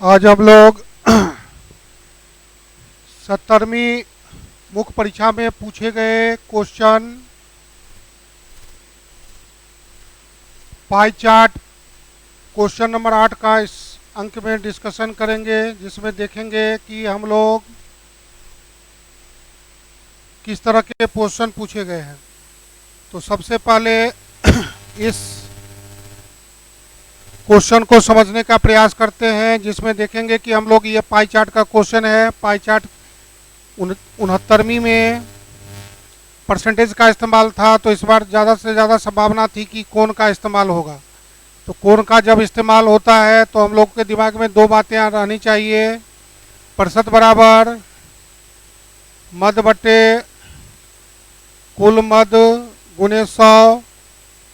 आज हम लोग 70वीं मुख्य परीक्षा में पूछे गए question pie chart question number 8 का इस अंक में डिस्कशन करेंगे, जिसमें देखेंगे कि हम लोग किस तरह के क्वेश्चन पूछे गए हैं। तो सबसे पहले इस क्वेश्चन को समझने का प्रयास करते हैं, जिसमें देखेंगे कि हम लोग ये पाई चार्ट का क्वेश्चन है। पाई चार्ट 69वीं में परसेंटेज का इस्तेमाल था, तो इस बार ज़्यादा से ज़्यादा संभावना थी कि कोण का इस्तेमाल होगा। तो कोण का जब इस्तेमाल होता है तो हम लोग के दिमाग में दो बातें रहनी चाहिए। प्रतिशत बराबर मद बटे कुल मद गुने 100,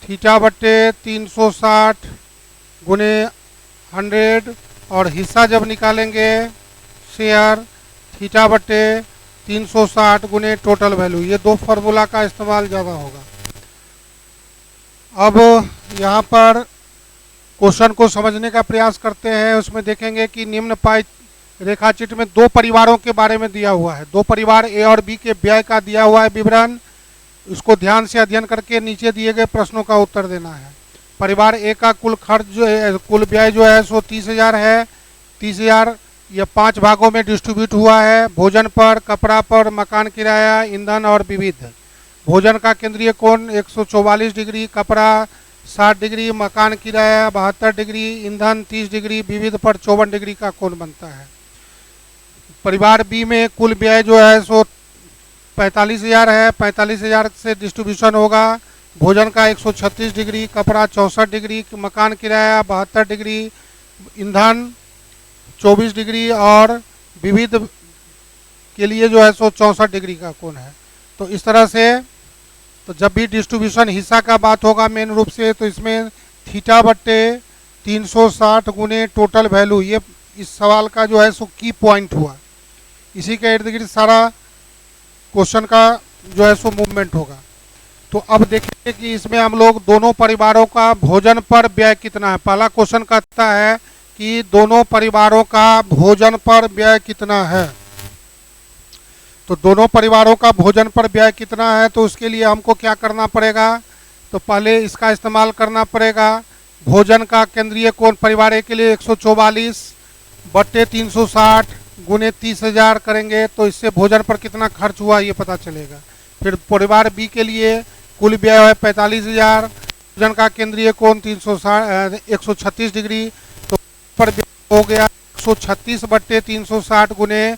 थीटा बटे 360 गुने 100, और हिस्सा जब निकालेंगे शेयर थीटा बटे 360 गुने टोटल वैल्यू। ये दो फार्मूला का इस्तेमाल ज़्यादा होगा। अब यहाँ पर क्वेश्चन को समझने का प्रयास करते हैं। उसमें देखेंगे कि निम्न पाई रेखाचित्र में दो परिवारों के बारे में दिया हुआ है। दो परिवार ए और बी के व्यय का दिया हुआ है विवरण। उसको ध्यान से अध्ययन करके नीचे दिए गए प्रश्नों का उत्तर देना है। परिवार ए का कुल खर्च जो है, कुल व्यय जो है सो 30,000 है। 30,000 यह 5 भागों में डिस्ट्रीब्यूट हुआ है। भोजन पर, कपड़ा पर, मकान किराया, ईंधन और विविध। भोजन का केंद्रीय कोण 144 डिग्री, कपड़ा 60 डिग्री, मकान किराया 72 डिग्री, ईंधन 30 डिग्री, विविध पर 54 डिग्री का कोण बनता है। परिवार बी में कुल व्यय जो है सो 45,000 है। 45,000 से डिस्ट्रीब्यूशन होगा। भोजन का 136 डिग्री, कपड़ा 64 डिग्री, मकान किराया 72 डिग्री, ईंधन 24 डिग्री और विविध के लिए जो है सो 64 डिग्री का कोण है। तो इस तरह से तो जब भी डिस्ट्रीब्यूशन हिस्सा का बात होगा मेन रूप से, तो इसमें थीटा बट्टे 360 गुने टोटल वैल्यू, ये इस सवाल का जो है सो की पॉइंट हुआ। इसी के इर्द गिर्द सारा क्वेश्चन का जो है सो मूवमेंट होगा। तो अब देखेंगे कि इसमें हम लोग दोनों परिवारों का भोजन पर व्यय कितना है। पहला क्वेश्चन कहता है कि दोनों परिवारों का भोजन पर व्यय कितना है। तो दोनों परिवारों का भोजन पर व्यय कितना है, तो उसके लिए हमको क्या करना पड़ेगा। तो पहले इसका इस्तेमाल करना पड़ेगा। भोजन का केंद्रीय कोण परिवार ए के लिए 144 बट्टे 360 गुने 30,000 करेंगे, तो इससे भोजन पर कितना खर्च हुआ ये पता चलेगा। फिर परिवार बी के लिए कुल व्यय है 45,000, भोजन का केंद्रीय कोण 136 डिग्री, तो पर हो गया 136 बट्टे 360 गुने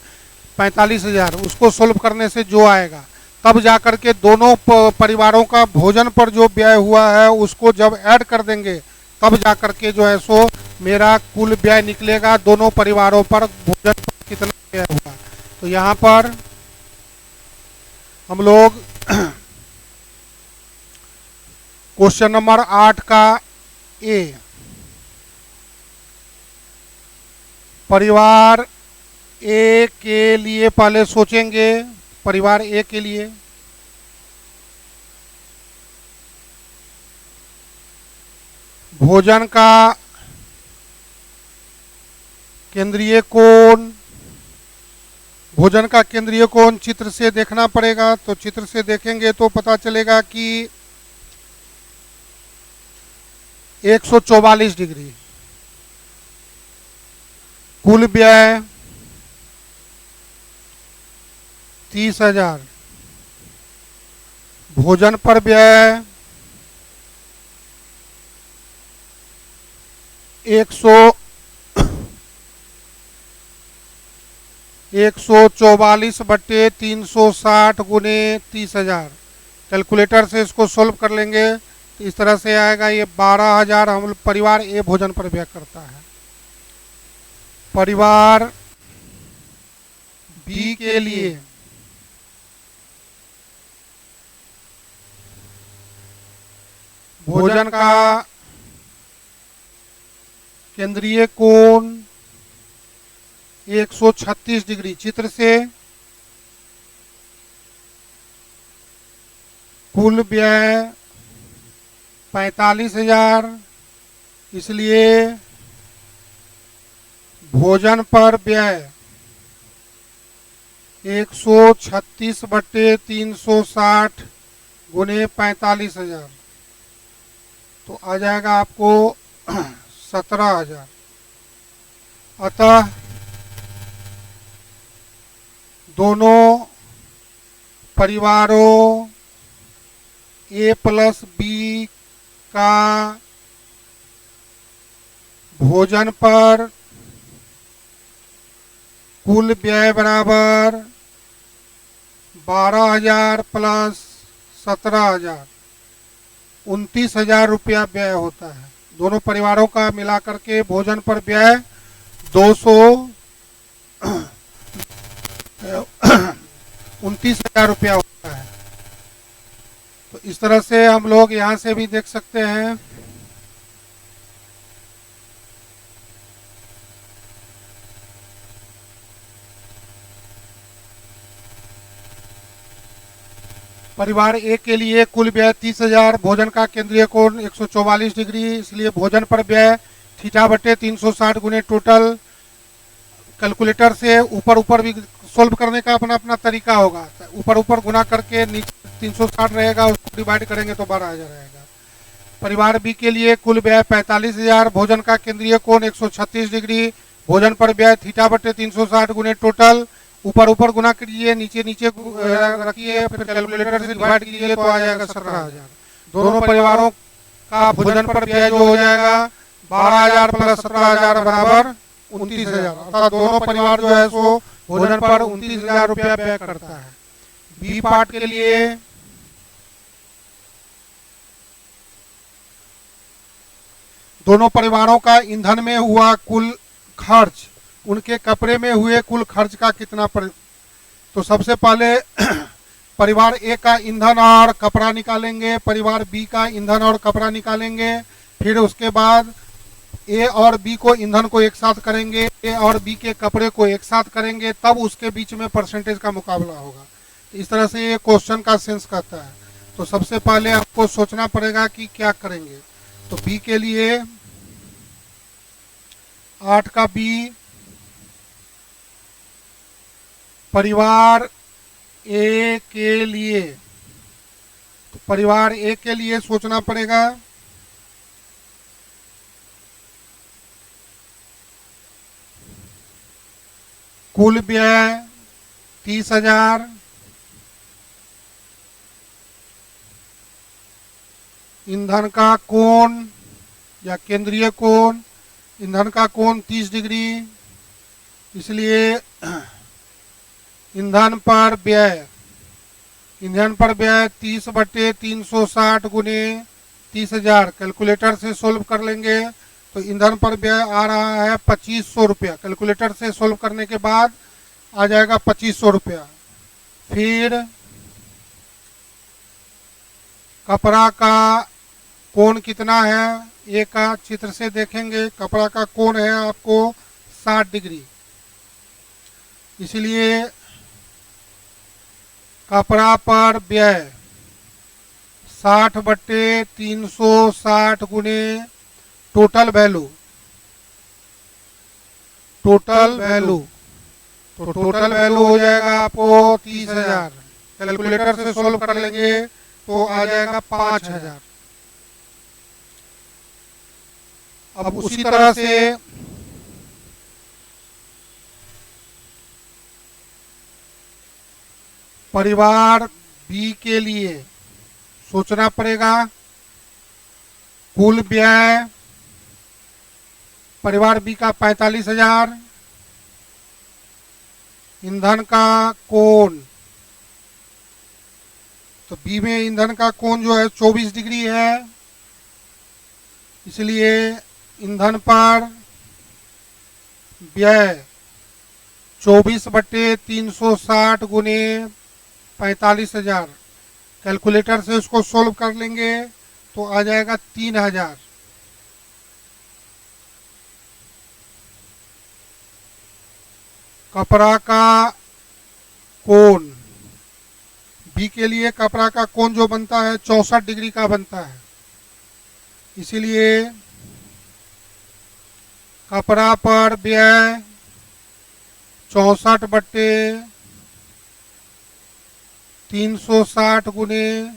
45,000। उसको सोल्व करने से जो आएगा, तब जाकर के दोनों परिवारों का भोजन पर जो व्यय हुआ है उसको जब ऐड कर देंगे, तब जाकर के जो है सो मेरा कुल व्यय निकलेगा। दोनों परिवारों पर भोजन पर कितना व्यय हुआ। तो यहाँ पर हम लोग क्वेश्चन नंबर 8 का ए, परिवार ए के लिए पहले सोचेंगे। परिवार ए के लिए भोजन का केंद्रीय कोण, भोजन का केंद्रीय कोण चित्र से देखना पड़ेगा। तो चित्र से देखेंगे तो पता चलेगा कि 144 डिग्री। कुल व्यय 30,000, भोजन पर व्यय 144 बट्टे 360 गुने 30,000। कैलकुलेटर से इसको सोल्व कर लेंगे तो इस तरह से आएगा। ये 12,000 हम परिवार ए भोजन पर व्यय करता है। परिवार बी के लिए भोजन का केंद्रीय कोण 136 डिग्री। चित्र से कुल व्यय 45,000, इसलिए भोजन पर व्यय 136/360 गुने 45,000, तो आ जाएगा आपको 17,000। अतः दोनों परिवारों ए प्लस बी का भोजन पर कुल व्यय बराबर 12,000 प्लस 17,000, 29,000 रुपया व्यय होता है। दोनों परिवारों का मिलाकर के भोजन पर व्यय 29,000 रुपया होता है। तो इस तरह से हम लोग यहाँ से भी देख सकते हैं। परिवार ए के लिए कुल व्यय 30,000, भोजन का केंद्रीय कोण 144 डिग्री, इसलिए भोजन पर व्यय θ/360 गुने टोटल। कैलकुलेटर से ऊपर ऊपर भी सोल्व करने का अपना अपना तरीका होगा। ऊपर ऊपर गुना करके नीचे 360 रहेगा, उसको डिवाइड करेंगे तो 12,000 रहेगा। परिवार बी के लिए कुल व्यय 45,000, भोजन का केंद्रीय कोण 136 डिग्री, भोजन पर व्यय θ/360 गुने टोटल। ऊपर ऊपर गुना कीजिए, नीचे नीचे रखिए, फिर कैलकुलेटर से डिवाइड कीजिए तो आ जाएगा 17,000। दोनों परिवारों का भोजन पर व्यय जो हो जाएगा 12,000 प्लस 17,000 बराबर 29,000, अर्थात दोनों परिवार जो है सो भोजन पर 29,000 रुपया व्यय करता है। बी पार्ट के लिए दोनों परिवारों का ईंधन में हुआ कुल खर्च, उनके कपड़े में हुए कुल खर्च का कितना तो सबसे पहले परिवार ए का ईंधन और कपड़ा निकालेंगे, परिवार बी का ईंधन और कपड़ा निकालेंगे, फिर उसके बाद ए और बी को ईंधन को एक साथ करेंगे, ए और बी के कपड़े को एक साथ करेंगे, तब उसके बीच में परसेंटेज का मुकाबला होगा। इस तरह से ये क्वेश्चन का सेंस करता है। तो सबसे पहले आपको सोचना पड़ेगा कि क्या करेंगे। तो बी के लिए 8 का बी, परिवार ए के लिए, तो परिवार ए के लिए सोचना पड़ेगा कुल व्यय 30,000, ईंधन का कोण या केंद्रीय कोण, ईंधन का कोण 30 डिग्री, इसलिए ईंधन पर व्यय 30/360 गुने 30,000, कैलकुलेटर से सोल्व कर लेंगे तो ईंधन पर व्यय आ रहा है 2,500 रुपया। कैलकुलेटर से सोल्व करने के बाद आ जाएगा 2,500 रुपया। फिर कपड़ा का कोण कितना है, ए का चित्र से देखेंगे, कपड़ा का कोण है आपको 60 डिग्री, इसलिए कपड़ा पर व्यय 60/360 गुने टोटल वैल्यू, तो टोटल वैल्यू हो जाएगा आपको 30,000। कैलकुलेटर से सोल्व कर लेंगे तो आ जाएगा 5,000। अब उसी तरह से परिवार बी के लिए सोचना पड़ेगा कुल व्यय, परिवार बी का 45,000, ईंधन का कोण, तो बी में ईंधन का कोण जो है 24 डिग्री है, इसलिए ईंधन पर व्यय 24/360 गुने 45,000, कैलकुलेटर से उसको सोल्व कर लेंगे तो आ जाएगा 3,000। कपड़ा का कोण, बी के लिए कपड़ा का कोण जो बनता है 64 डिग्री का बनता है, इसीलिए कपड़ा पर व्यय 64/360 गुने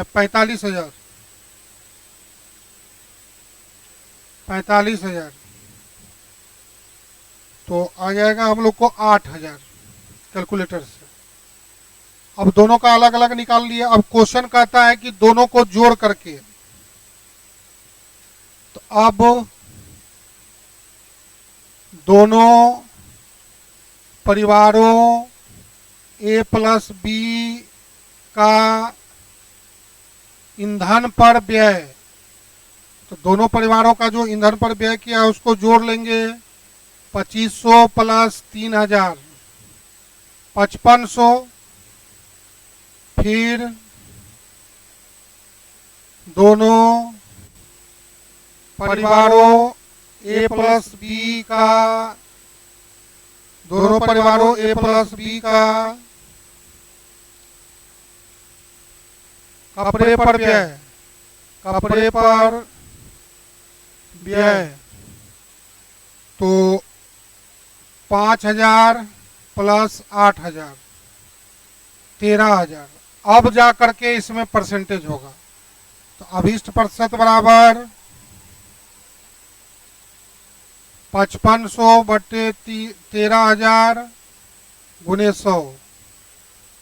45,000 45,000 तो आ जाएगा हम लोग को 8,000 कैलकुलेटर से। अब दोनों का अलग अलग निकाल लिया। अब क्वेश्चन कहता है कि दोनों को जोड़ करके, तो अब दोनों परिवारों ए प्लस बी का ईंधन पर व्यय, तो दोनों परिवारों का जो ईंधन पर व्यय किया है उसको जोड़ लेंगे। 2500 प्लस 3000 5500, फिर दोनों परिवारों ए प्लस बी का, दोनों परिवारों ए प्लस बी का कपड़े पर व्यय, कपड़े पर व्यय तो 5,000 प्लस 8,000 13,000। अब जा करके इसमें परसेंटेज होगा। तो अभिष्ट प्रतिशत बराबर 5500 बटे 13,000 गुने 100।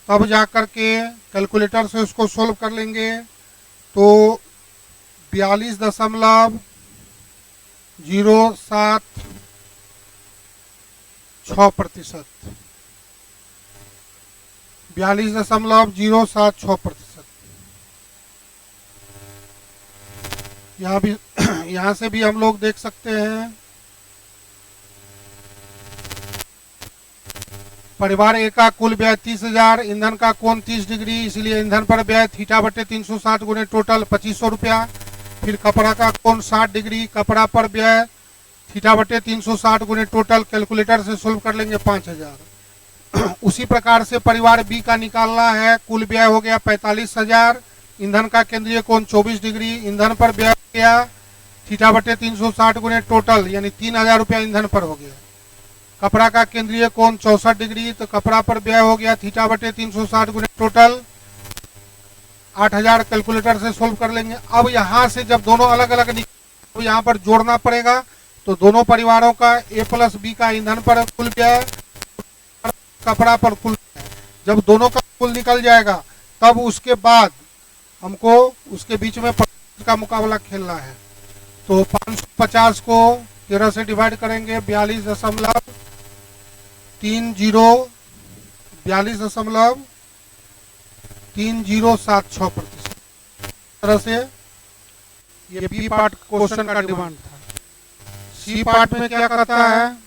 तब जा करके कैलकुलेटर से उसको सोल्व कर लेंगे तो 42.076 प्रतिशत, 42.076%। यहाँ भी यहाँ से भी हम लोग देख सकते हैं परिवार ए का कुल व्यय 30,000, ईंधन का कोण 30 डिग्री, इसलिए ईंधन पर व्यय थीटा बटे 360 गुने टोटल 2500 रुपया। फिर कपड़ा का कोण 60 डिग्री, कपड़ा पर व्यय थीटा बटे 360 गुने टोटल, कैलकुलेटर से सोल्व कर लेंगे 5,000। उसी प्रकार से परिवार बी का निकालना है। कुल व्यय हो गया 45,000, ईंधन का केंद्रीय कोण 24 डिग्री, ईंधन पर व्यय हो गया थीटा बटे 360 गुने टोटल, यानी 3,000 रुपया ईंधन पर हो गया। कपड़ा का केंद्रीय कोण 64 डिग्री, तो कपड़ा पर व्यय हो गया थीटा बटे 360 गुने टोटल 8,000, कैलकुलेटर से सोल्व कर लेंगे। अब यहाँ से जब दोनों अलग अलग तो यहाँ पर जोड़ना पड़ेगा। तो दोनों परिवारों का ए प्लस बी का ईंधन पर कुल व्यय, कपड़ा पर कुल व्यय, जब दोनों का कुल निकल जाएगा तब उसके बाद हमको उसके बीच में का मुकाबला खेलना है। तो 550 को 13 से डिवाइड करेंगे, 42.3076 प्रतिशत। तरह से ये बी पार्ट क्वेश्चन का डिमांड था। सी पार्ट में क्या कहता है,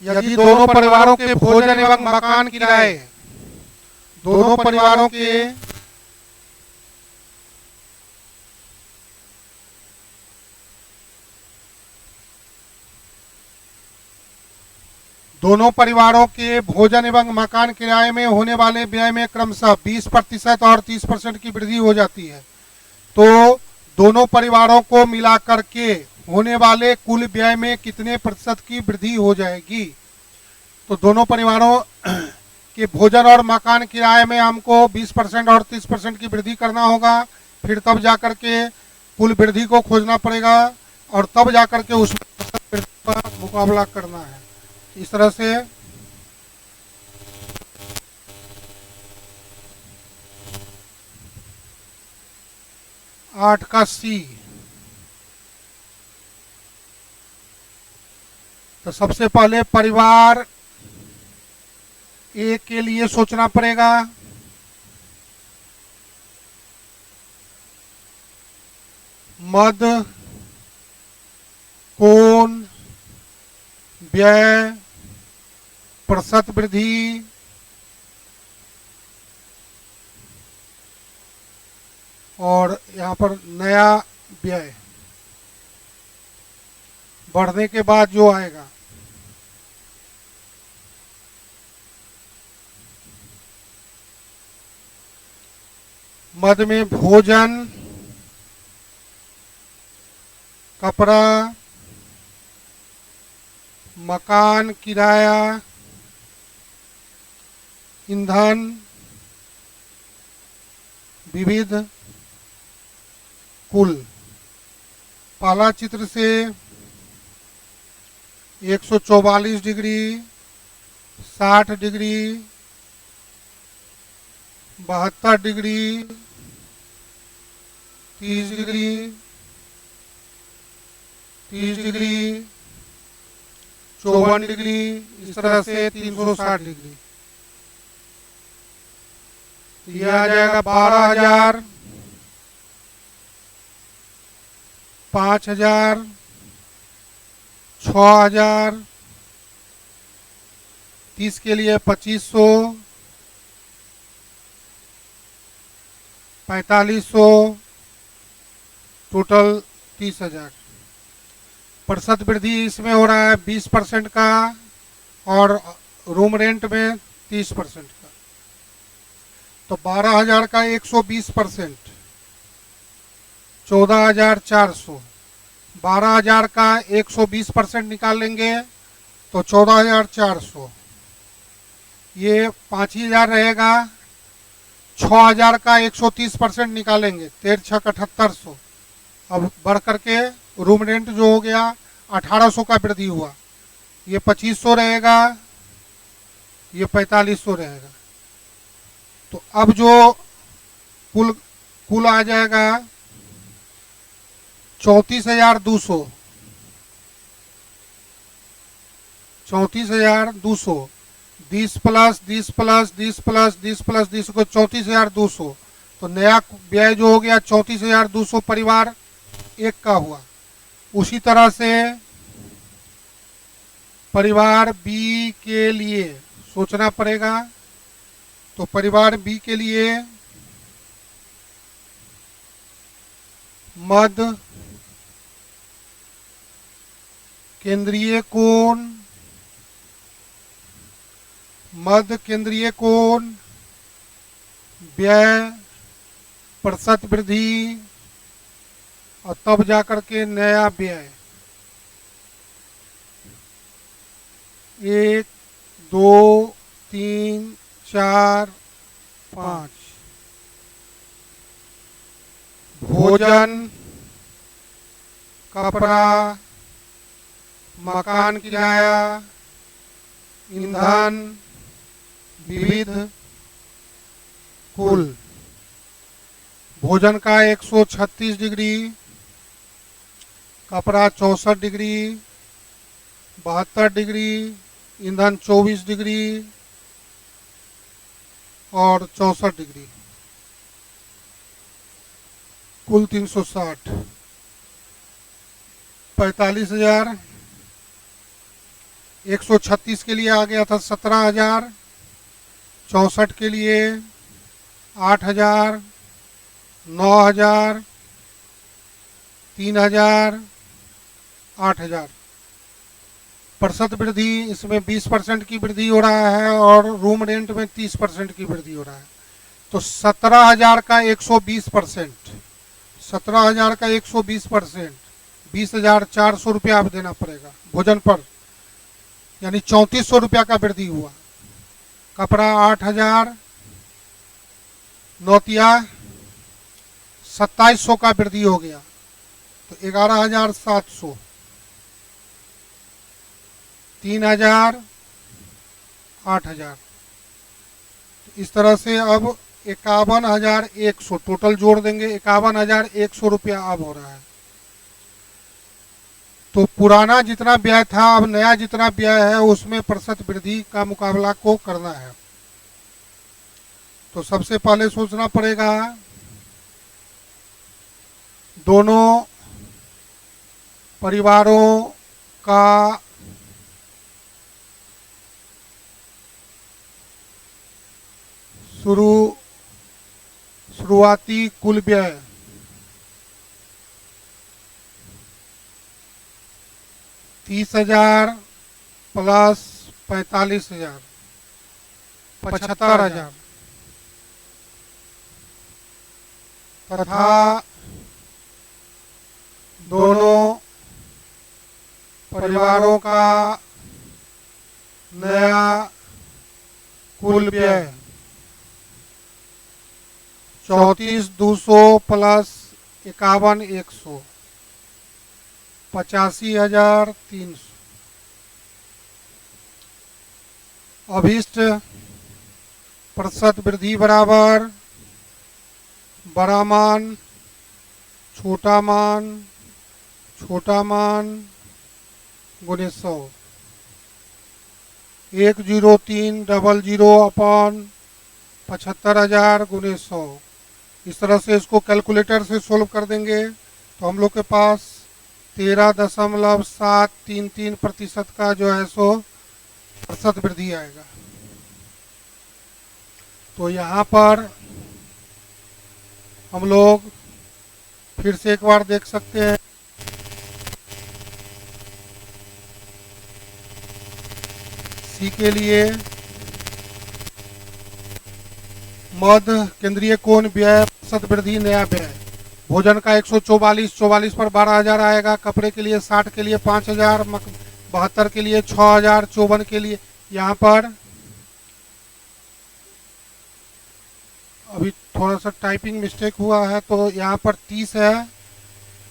यदि दोनों परिवारों के भोजन एवं मकान किराए, दोनों परिवारों के भोजन एवं मकान किराए में होने वाले व्यय में क्रमशः 20% और 30% की वृद्धि हो जाती है। तो दोनों परिवारों को मिलाकर के होने वाले कुल व्यय में कितने प्रतिशत की वृद्धि हो जाएगी। तो दोनों परिवारों के भोजन और मकान किराए में हमको 20% और 30% की वृद्धि करना होगा। फिर तब जाकर के कुल वृद्धि को खोजना पड़ेगा और तब जाकर के उस वृद्धि का मुकाबला करना है। इस तरह से आठ का सी, तो सबसे पहले परिवार ए के लिए सोचना पड़ेगा। मद, कोण, व्यय, प्रतिशत वृद्धि, और यहाँ पर नया व्यय बढ़ने के बाद जो आएगा। मद में भोजन, कपड़ा, मकान किराया, ईंधन, विविध, कुल। पहला चित्र से 144 degree, 60 degree, 72 degree, 30 degree, 30 degree, 54 degree, इस तरह से 360 डिग्री। ये आ जाएगा 12,000, 5,000, 6,000, 30 के लिए 2,500, 4,500, टोटल 30,000। प्रतिशत वृद्धि इसमें हो रहा है 20% का और रूम रेंट में 30% का। तो 12,000 का 120%, 14,400। 12,000 का 120% निकाल लेंगे तो 14,400। ये 5,000 रहेगा। 6,000 का 130% निकालेंगे, 13,6 7800। अब बढ़ करके रूम रेंट जो हो गया 1,800 का वृद्धि हुआ। ये 2,500 रहेगा, ये 4,500 रहेगा। तो अब जो कुल आ जाएगा 34,200। 34,200, 20 प्लस 20 प्लस 20 प्लस 20 प्लस 20 को 34,200। तो नया व्यय जो हो गया 34,200 परिवार एक का हुआ। उसी तरह से परिवार बी के लिए सोचना पड़ेगा। तो परिवार बी के लिए मध्य केंद्रीय कोण, मध्य केंद्रीय कोण, व्यय, प्रतिशत वृद्धि और तब जाकर के नया व्यय। 1 2 3 4 5। भोजन, कपड़ा, मकान किराया, ईंधन, विविध, कुल। भोजन का 136 डिग्री, कपड़ा 64 डिग्री, 72 डिग्री, ईंधन 24 डिग्री और 64 डिग्री, कुल 360। 45,000। 136 के लिए आ गया था 17,000, 64 के लिए 8,000, 9,000, 3,000, 8,000। प्रतिशत वृद्धि इसमें 20% की वृद्धि हो रहा है और रूम रेंट में 30% की वृद्धि हो रहा है। तो 17,000 का 120%, 17,000 का 120%, 20,400 रुपया आप देना पड़ेगा भोजन पर, यानी 3,400 रुपया का वृद्धि हुआ। कपड़ा 8,000, नौतिया 2,700 का वृद्धि हो गया तो 11,700, 3,000, 8,000। इस तरह से अब 51,100 टोटल जोड़ देंगे, 51,100 रुपया अब हो रहा है। तो पुराना जितना व्यय था अब नया जितना व्यय है उसमें प्रतिशत वृद्धि का मुकाबला को करना है। तो सबसे पहले सोचना पड़ेगा दोनों परिवारों का शुरुआती कुल व्यय 30,000 प्लस 45,000, 75,000। तथा दोनों परिवारों का नया कुल व्यय 34,200 प्लस 51,100 85,300। अभीष्ट प्रतिशत वृद्धि बराबर बड़ा मान छोटा मान गुणे 100 10300 अपॉन 75,000 गुणे 100। इस तरह से इसको कैलकुलेटर से सोल्व कर देंगे तो हम लोग के पास 13.733% का जो है सो प्रतिशत वृद्धि आएगा। तो यहाँ पर हम लोग फिर से एक बार देख सकते हैं। सी के लिए मध्य केंद्रीय कोण व्यय प्रतिशत वृद्धि नया व्यय भोजन का 144 पर 12,000 आएगा, कपड़े के लिए 60 के लिए 5,000, 72 के लिए 6,000, 54 के लिए यहाँ पर अभी थोड़ा सा टाइपिंग मिस्टेक हुआ है तो यहाँ पर 30 है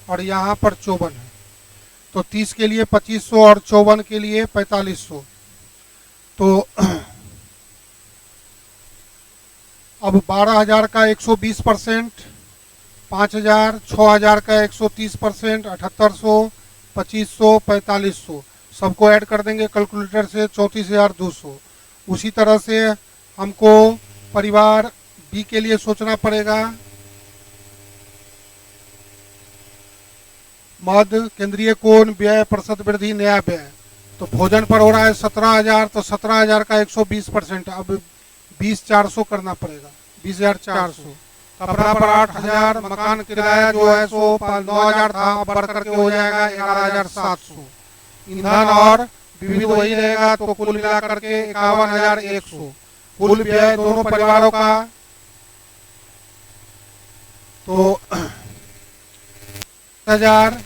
और यहाँ पर 54 है। तो 30 के लिए 2,500 और 54 के लिए 4,500। तो अब 12,000 का 120%, 5,000, 6,000 का 130%, 7,800, 2,500, 4,500 सबको ऐड कर देंगे कैलकुलेटर से 34,200। उसी तरह से हमको परिवार बी के लिए सोचना पड़ेगा। मध्य केंद्रीय कोण व्यय प्रतिशत वृद्धि नया व्यय तो भोजन पर हो रहा है 17,000 तो 17,000 का 120%, अब 20,400 करना पड़ेगा, 20,400। कपड़ा पर 8,000, मकान किराया जो है सो 9,000 था, अब बढ़ करके हो जाएगा 11,700। ईंधन और विविध वही रहेगा तो कुल मिला करके 51,100 कुल व्यय दोनों परिवारों का। तो 1,000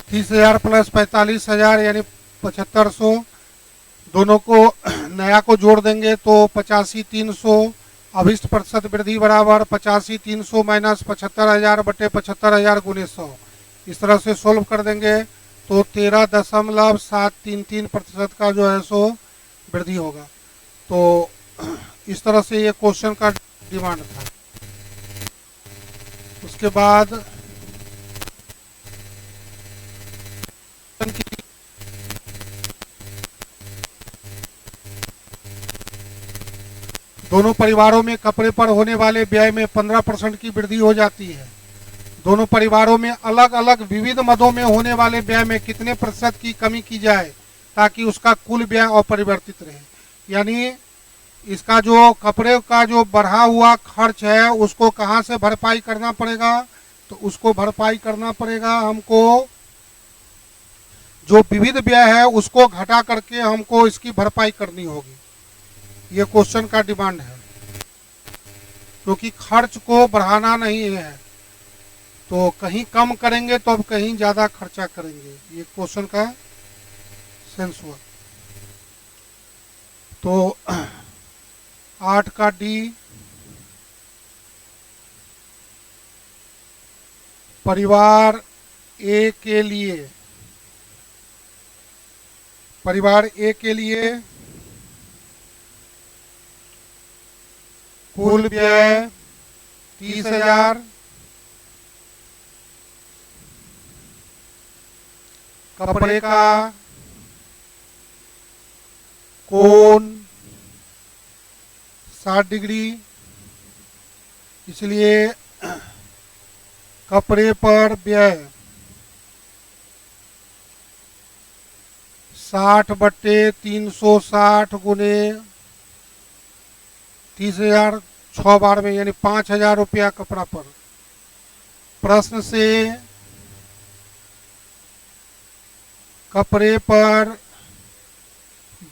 30,000 प्लस 45,000 यानी 7,500 दोनों को नया को जोड़ देंगे तो 85,300। अभिष्ट प्रतिशत वृद्धि बराबर 85,300 माइनस 75,000 बटे 75,000 गुणे 100। इस तरह से सोल्व कर देंगे तो 13.733% का जो है सो वृद्धि होगा। तो इस तरह से ये क्वेश्चन का डिमांड था। उसके बाद दोनों परिवारों में कपड़े पर होने वाले व्यय में 15% की वृद्धि हो जाती है। दोनों परिवारों में अलग अलग विविध मदों में होने वाले व्यय में कितने प्रतिशत की कमी की जाए ताकि उसका कुल व्यय अपरिवर्तित रहे। यानी इसका जो कपड़े का जो बढ़ा हुआ खर्च है उसको कहाँ से भरपाई करना पड़ेगा, तो उसको भरपाई करना पड़ेगा हमको जो विविध व्यय है उसको घटा करके हमको इसकी भरपाई करनी होगी। ये क्वेश्चन का डिमांड है क्योंकि खर्च को बढ़ाना नहीं है, तो कहीं कम करेंगे तो अब कहीं ज्यादा खर्चा करेंगे। ये क्वेश्चन का सेंस हुआ। तो 8 का डी परिवार ए के लिए कुल व्यय 30,000, कपड़े का कोण 60 डिग्री, इसलिए कपड़े पर व्यय 60 बटे 360 गुने 30,000 6 बार में यानी 5,000 रुपया कपड़ा पर। प्रश्न से कपड़े पर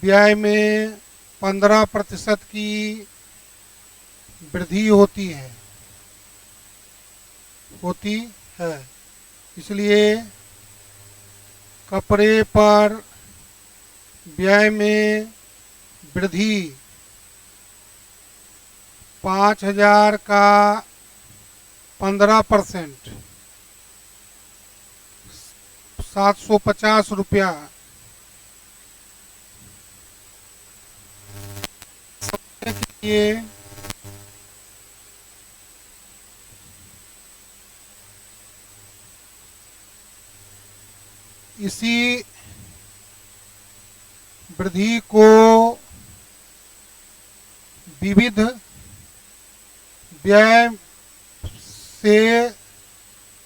व्यय में 15% की वृद्धि होती है, इसलिए कपड़े पर व्यय में वृद्धि 5,000 का 15% 750 रुपया ये इसी वृद्धि को विविध व्यय से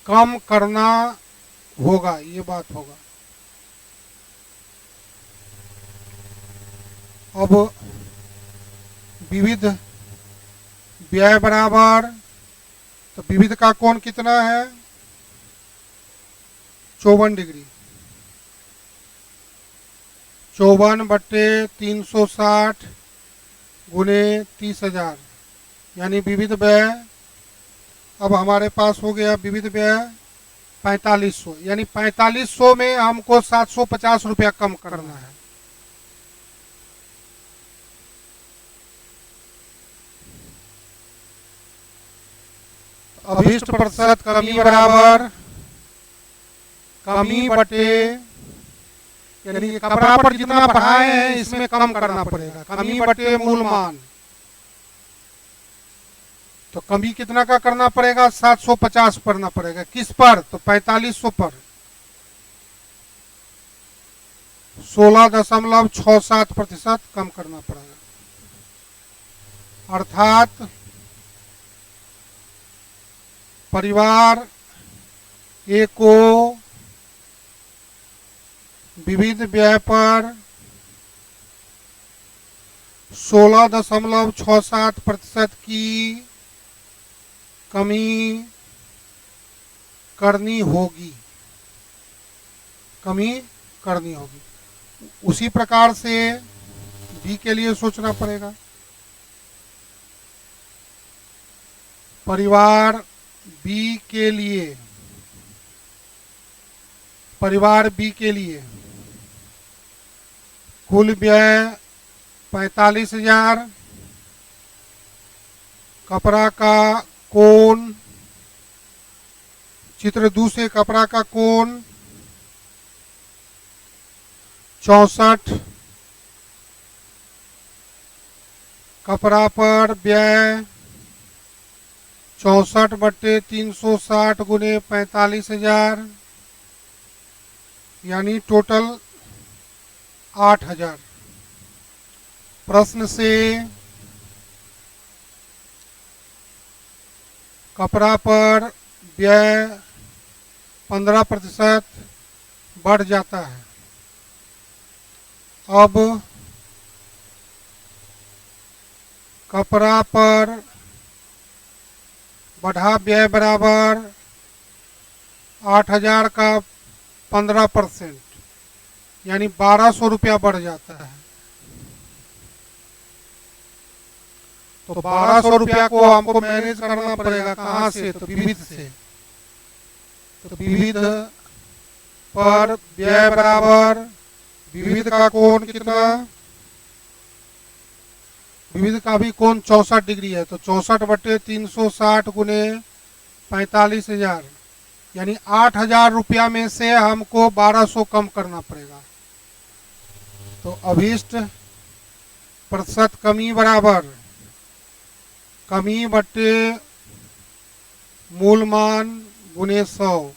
कम करना होगा, ये बात होगा। अब विविध व्यय बराबर, तो विविध का कोण कितना है 54 डिग्री, 54/360 गुने 30,000 यानी विविध व्यय। अब हमारे पास हो गया विविध व्यय 4500, यानी 4500 में हमको 750 रुपया कम करना है। अभीष्ट प्रतिशत कमी बराबर कमी बटे, यानी कपड़ा पर जितना बढ़ाए हैं इसमें कम करना पड़ेगा, कमी बटे मूल मान। तो कमी कितना का करना पड़ेगा 750 करना पड़ेगा, किस पर, तो 4500 पर। 16.67% कम करना पड़ेगा, अर्थात परिवार ए को विविध व्यय पर 16.67% की कमी करनी होगी, उसी प्रकार से बी के लिए सोचना पड़ेगा। परिवार बी के लिए कुल व्यय 45,000, कपड़ा का कोण, चित्र 2 से कपड़ा का कोण 64, कपड़ा पर व्यय 64/360 गुने 45,000 यानी टोटल 8,000। प्रश्न से कपड़ा पर व्यय 15% बढ़ जाता है। अब कपड़ा पर बढ़ा व्यय बराबर 8,000 का 15% यानी 1,200 रुपया बढ़ जाता है। तो 1,200 रुपया को हमको मैनेज करना पड़ेगा, कहाँ से, तो विविध से। तो विविध पर व्यय बराबर, विविध का कोण कितना, विविध का भी कोण 64 डिग्री है, तो 64/360 गुने 45,000 यानी 8,000 रुपया में से हमको 1,200 कम करना पड़ेगा। तो अभीष्ट प्रतिशत कमी बराबर कमी बटे मूल मान गुने 100,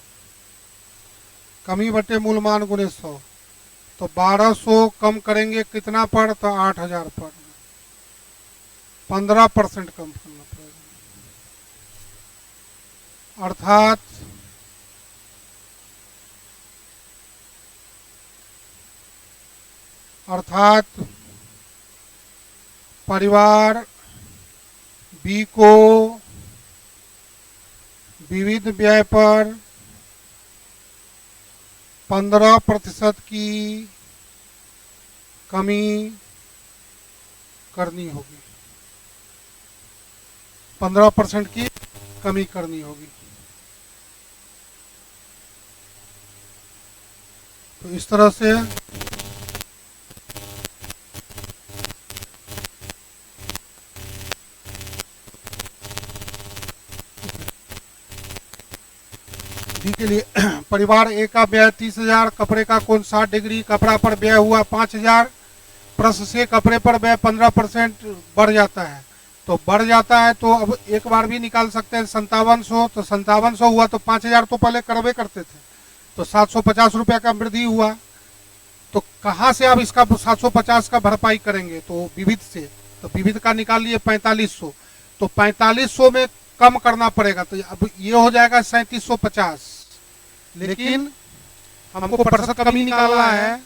कमी बटे मूल मान गुने 100। तो 1,200 कम करेंगे कितना पर, तो 8,000 पर, 15% कम करना पड़ेगा, अर्थात परिवार बी को विविध व्यय पर 15% की कमी करनी होगी, 15% की कमी करनी होगी। तो इस तरह से बी के लिए परिवार ए का व्यय 30,000, कपड़े का कोण 60 डिग्री, कपड़ा पर व्यय हुआ 5,000, प्रश्न से कपड़े पर व्यय 15% बढ़ जाता है। तो बढ़ जाता है तो अब एक बार भी निकाल सकते हैं 5700, तो 5700 हुआ तो 5,000 तो पहले करवे करते थे, तो 750 रुपया का वृद्धि हुआ। तो कहाँ से आप इसका 750 का भरपाई करेंगे? तो विविध से, तो विविध का निकाल लिए 4500, तो 4500 में कम करना पड़ेगा, तो अब ये हो जाएगा 3750। लेकिन हमको प्रतिशत कमी निकालना है,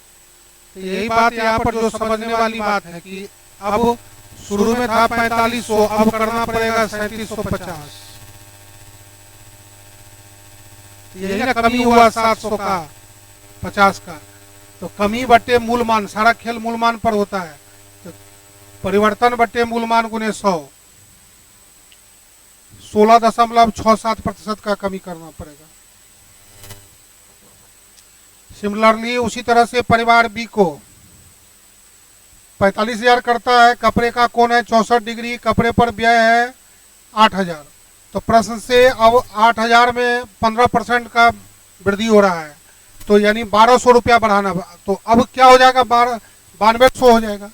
तो यही बात यहाँ पर जो समझने वाली बात है कि अब शुरू में था 4500, अब करना पड़ेगा 3750। यही ना कमी हुआ 700 का 50 का। तो कमी बटे मूलमान, सारा खेल मूलमान पर होता है। तो परिवर्तन बटे मूलमान गुने 100, 16.67% का कमी करना पड़ेगा। सिमिलरली उसी तरह से परिवार बी को 45,000 करता है, कपड़े का कोण है 64 डिग्री, कपड़े पर व्यय है 8,000। तो प्रश्न से अब 8,000 में 15% का वृद्धि हो रहा है, तो यानी 1200 रुपया बढ़ाना। तो अब क्या हो जाएगा? 9200 हो जाएगा।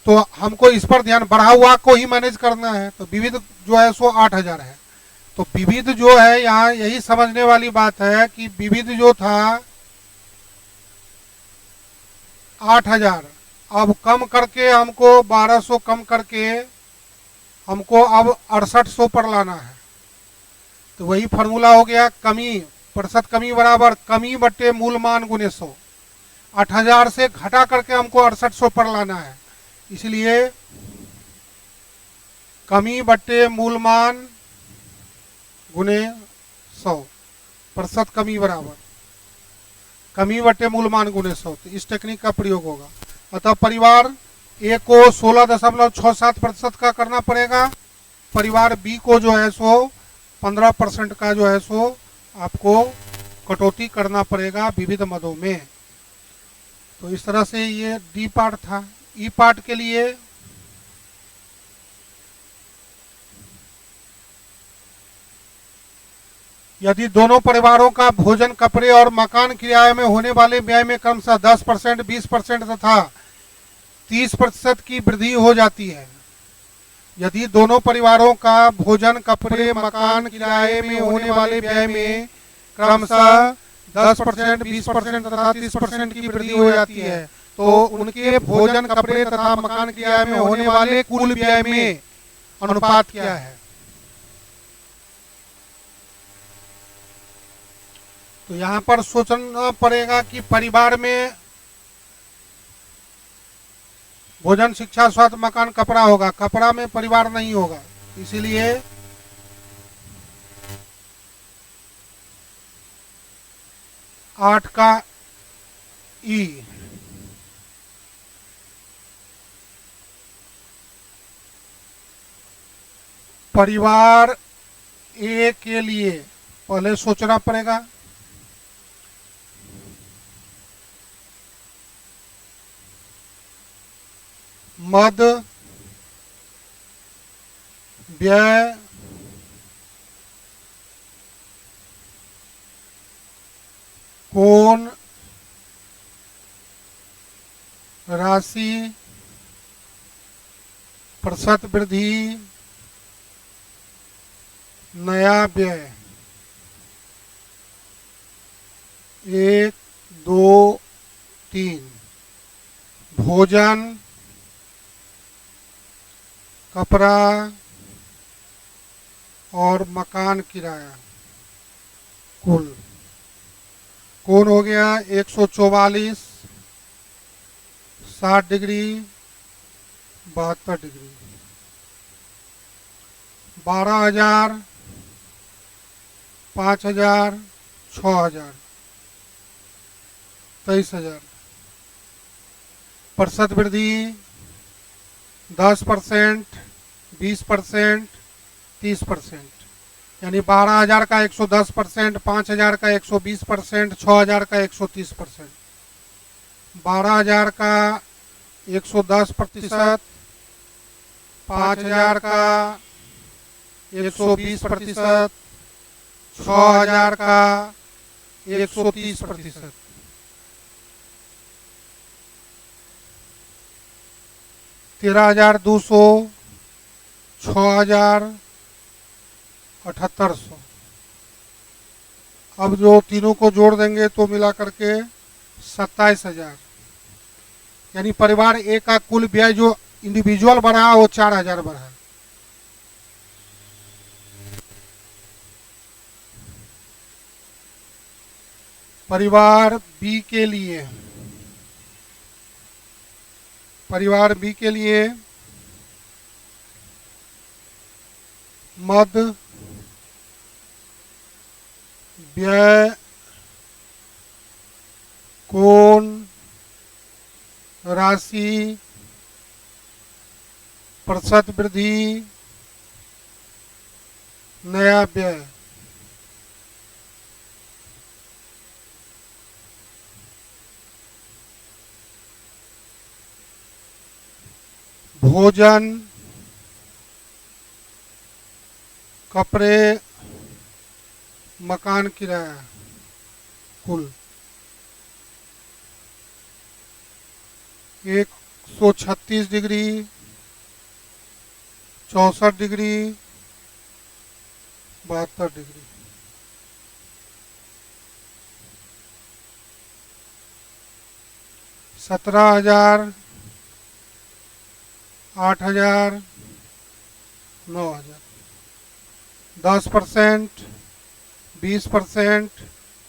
तो हमको इस पर ध्यान, बढ़ा हुआ को ही मैनेज करना है। तो विविध जो है सो 8,000 है। तो विविध जो है यहाँ यही समझने वाली बात है कि विविध जो था 8,000, अब कम करके हमको 1200 कम करके हमको अब 6800 पर लाना है। तो वही फार्मूला हो गया, कमी प्रतिशत कमी बराबर कमी बटे मूलमान गुने 100। 8,000 से घटा करके हमको 6800 पर लाना है, इसलिए कमी बटे मूलमान गुने 100, प्रतिशत कमी बराबर कमी बटे मूलमान गुने 100। तो इस टेक्निक का प्रयोग होगा। अतः परिवार ए को 16.67% का करना पड़ेगा, परिवार बी को जो है सो 15% का जो है सो आपको कटौती करना पड़ेगा विविध मदों में। तो इस तरह से ये डी पार्ट था। ई पार्ट के लिए यदि दोनों परिवारों का भोजन, कपड़े और मकान किराए में होने वाले व्यय में क्रमशः 10%, 20% तथा 30% की वृद्धि हो जाती है। यदि दोनों परिवारों का भोजन, कपड़े, मकान किराए में होने वाले व्यय में क्रमशः 10%, 20% तथा 30% की वृद्धि हो जाती है, तो उनके भोजन, कपड़े तथा मकान किराए में होने वाले कुल व्यय में अनुपात क्या है? तो यहाँ पर सोचना पड़ेगा कि परिवार में भोजन, शिक्षा, स्वास्थ्य, मकान, कपड़ा होगा, कपड़ा में परिवार नहीं होगा, इसीलिए आठ का ई। परिवार ए के लिए पहले सोचना पड़ेगा मद, व्यय, कोण, राशि, प्रतिशत वृद्धि, नया व्यय। 1, 2, 3 भोजन, कपड़ा और मकान किराया कुल। कोण हो गया 144, 60 डिग्री, 72 डिग्री। 12,000, 5,000, 6,000, 23,000। प्रतिशत वृद्धि 10%, 20%, 30%। यानी 12,000 का 110%, 5,000 का 120%, 6,000 का 130%। 12,000 का 110%, 5,000 का 120%, 6,000 का 130%। 13,200, 6,000, 7,800। अब जो तीनों को जोड़ देंगे तो मिला करके 27,000। यानी परिवार ए का कुल व्यय जो इंडिविजुअल बढ़ा वो 4,000 बढ़ा। परिवार बी के लिए, परिवार बी के लिए मद व्यय कोण राशि प्रतिशत वृद्धि नया व्यय। भोजन, कपड़े, मकान किराया कुल 136 डिग्री, 64 डिग्री, 72 डिग्री। $17,000, 8,000, 9,000। 10%, 20%,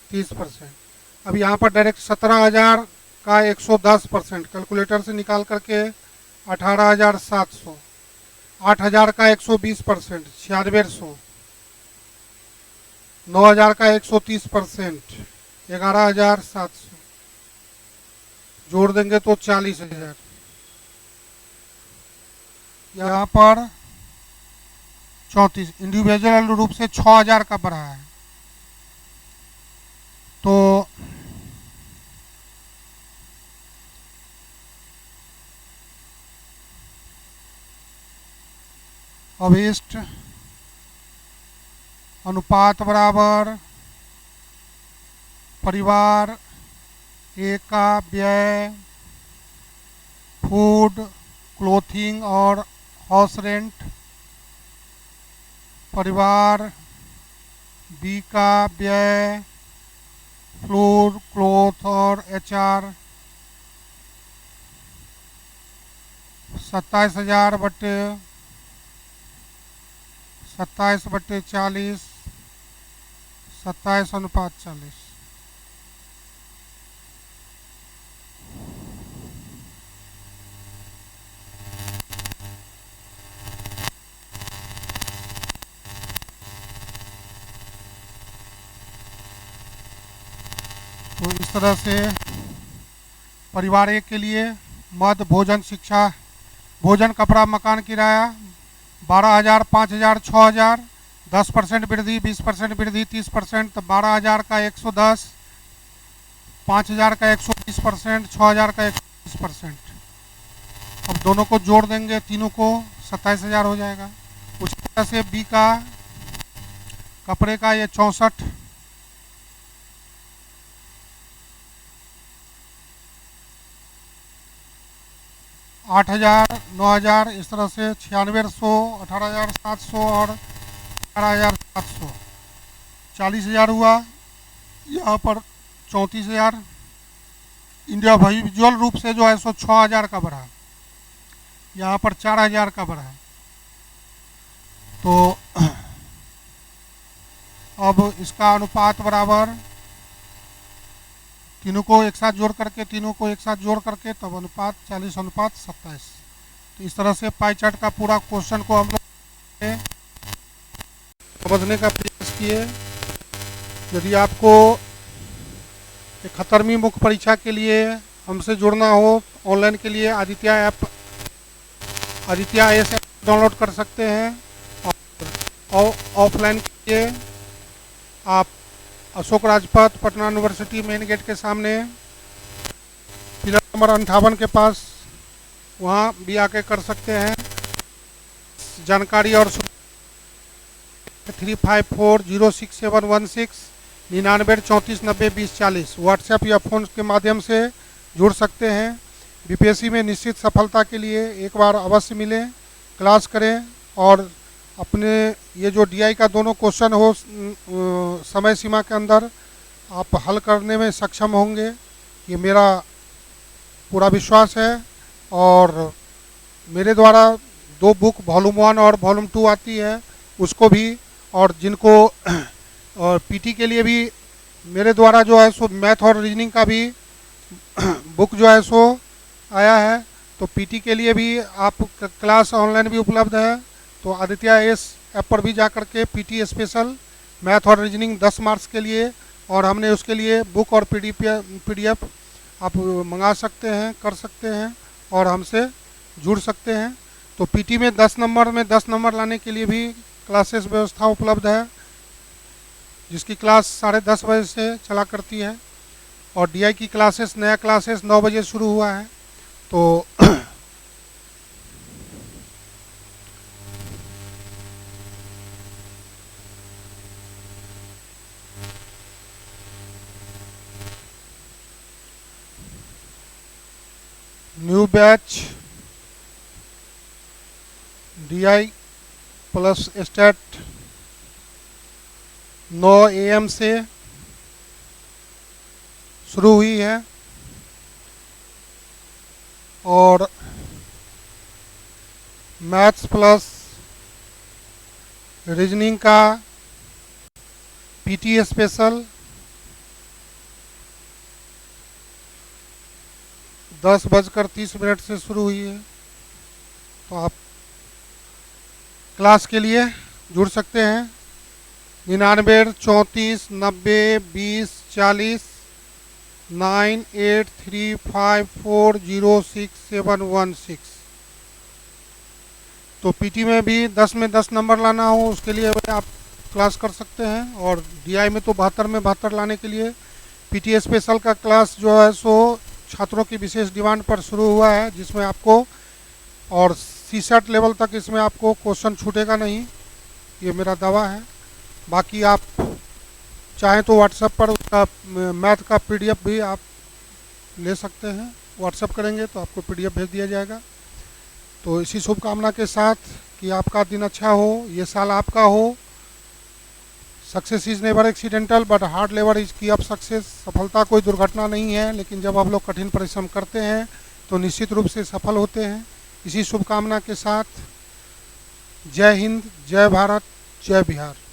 30%। अब यहाँ पर डायरेक्ट 17,000 का 110% कैलकुलेटर से निकाल करके 18,700। 8,000 का 120%, 9600। 9,000 का 130%, 11,700। जोड़ देंगे तो 40,000। यहाँ पर 34 इंडिविजुअल रूप से 6,000 का बढ़ा है। तो अभिष्ट अनुपात बराबर परिवार ए का व्यय फूड, क्लोथिंग और हाउस रेंट, परिवार बी का व्यय फ्लोर, क्लोथ और HR 27,000 बटे 27/40, 27:40। तो इस तरह से परिवार एक के लिए मद, भोजन, शिक्षा, भोजन, कपड़ा, मकान किराया 12,000, 5,000, 6,000। 10% वृद्धि, 20% वृद्धि, 30%। तो 12,000 का 110, 5,000 का 120%, 6,000 का 120%। अब दोनों को जोड़ देंगे तीनों को 27,000 हो जाएगा। उसी तरह से बी का कपड़े का ये 64, 8,000, 9,000, इस तरह से 9600, 18,700 और 11,700। 40,000 हुआ। यहाँ पर 34,000। इंडिविजुअल रूप से जो है सो 6,000 का बढ़ा, यहाँ पर 4,000 का बढ़ा। तो अब इसका अनुपात बराबर तीनों को एक साथ जोड़ करके तब अनुपात 40:27। तो इस तरह से पाई चार्ट का पूरा क्वेश्चन को हम लोग समझने का प्रयास किए। यदि आपको 71वीं मुख्य परीक्षा के लिए हमसे जुड़ना हो ऑनलाइन के लिए आदित्य IAS ऐप डाउनलोड कर सकते हैं। और ऑफलाइन के लिए आप Ashok Rajpath Patna university main gate के सामने पिलर नंबर 58 के पास वहाँ भी आके कर सकते हैं। जानकारी और 35406716 9934902040 व्हाट्सएप या फ़ोन के माध्यम से जुड़ सकते हैं। बीपीएससी में निश्चित सफलता के लिए एक बार अवश्य मिलें, क्लास करें और अपने ये जो डीआई का दोनों क्वेश्चन हो समय सीमा के अंदर आप हल करने में सक्षम होंगे, ये मेरा पूरा विश्वास है। और मेरे द्वारा 2 बुक वॉल्यूम 1 और वॉल्यूम 2 आती है, उसको भी, और जिनको और पीटी के लिए भी मेरे द्वारा जो है सो मैथ और रीजनिंग का भी बुक जो है सो आया है। तो पीटी के लिए भी आप क्लास ऑनलाइन भी उपलब्ध है। तो आदित्य IAS ऐप पर भी जा कर के पीटी स्पेशल मैथ और रीजनिंग 10 मार्क्स के लिए, और हमने उसके लिए बुक और पीडीएफ आप मंगा सकते हैं, कर सकते हैं और हमसे जुड़ सकते हैं। तो पीटी में 10 नंबर लाने के लिए भी क्लासेस व्यवस्था उपलब्ध है, जिसकी क्लास 10:30 बजे से चला करती है। और डीआई की क्लासेस, नया क्लासेस 9 बजे शुरू हुआ है। तो new batch DI plus state 9 AM से शुरू हुई है। और मैथ्स प्लस रीजनिंग का पीटी स्पेशल 10:30 से शुरू हुई है। तो आप क्लास के लिए जुड़ सकते हैं। 99 34 90 20 40 9835406716। तो पीटी में भी 10 में 10 नंबर लाना हो उसके लिए आप क्लास कर सकते हैं। और डीआई में तो 72 में 72 लाने के लिए पीटी स्पेशल का क्लास जो है सो छात्रों की विशेष डिमांड पर शुरू हुआ है, जिसमें आपको और सीसेट लेवल तक इसमें आपको क्वेश्चन छूटेगा नहीं, ये मेरा दावा है। बाकी आप चाहें तो व्हाट्सएप पर उसका मैथ का पीडीएफ भी आप ले सकते हैं, व्हाट्सएप करेंगे तो आपको पीडीएफ भेज दिया जाएगा। तो इसी शुभकामना के साथ कि आपका दिन अच्छा हो, ये साल आपका हो। Success is never accidental but hard labour is की ऑफ सक्सेस। सफलता कोई दुर्घटना नहीं है, लेकिन जब आप लोग कठिन परिश्रम करते हैं तो निश्चित रूप से सफल होते हैं। इसी शुभकामना के साथ जय हिंद, जय भारत, जय बिहार।